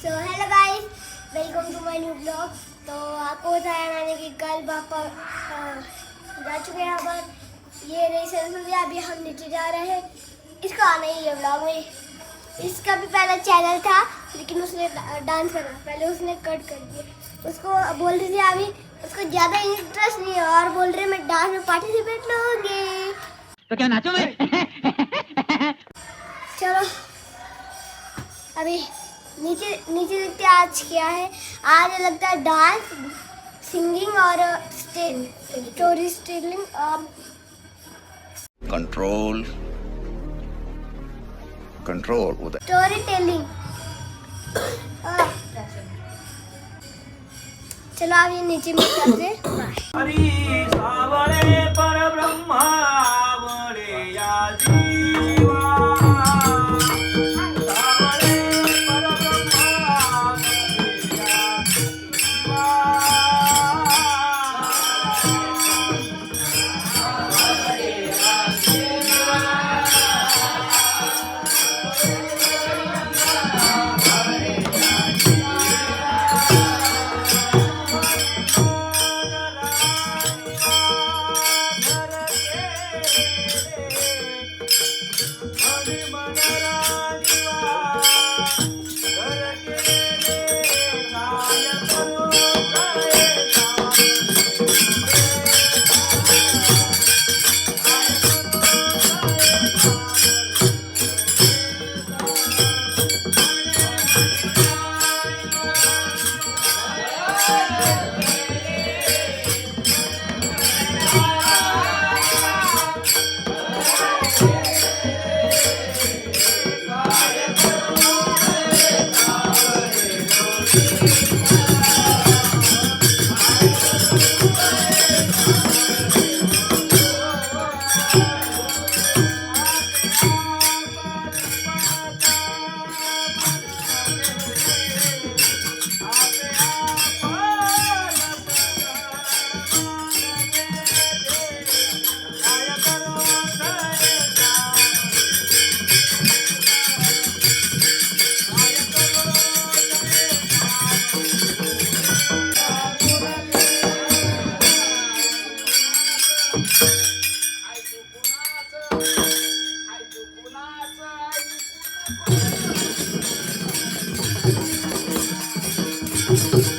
So hello guys, welcome to my new blog. तो आपको बताया मैंने कि कल पापा जा चुके हैं यहाँ पर। ये रही सरस्वती, अभी हम नीचे जा रहे हैं। इसका आना ही है ब्लॉग में। इसका भी पहला चैनल था लेकिन उसने डांस करा, पहले उसने कट कर दिया। उसको बोल रही थी अभी उसको ज़्यादा इंटरेस्ट नहीं है और बोल रहे मैं डांस में पार्टिसिपेट लूँगी। तो क्या नाचो मैं? चलो अभी नीचे नीचे देखते हैं आज क्या है। आज लगता है डांस, सिंगिंग और स्टोरी टेलिंग। कंट्रोल कंट्रोल उधर स्टोरी टेलिंग। चलो आप ये नीचे में करते हैं। हरि सावरे परब्रह्मा वरे या जीवा सावरे परब्रह्मा वरे या जीवा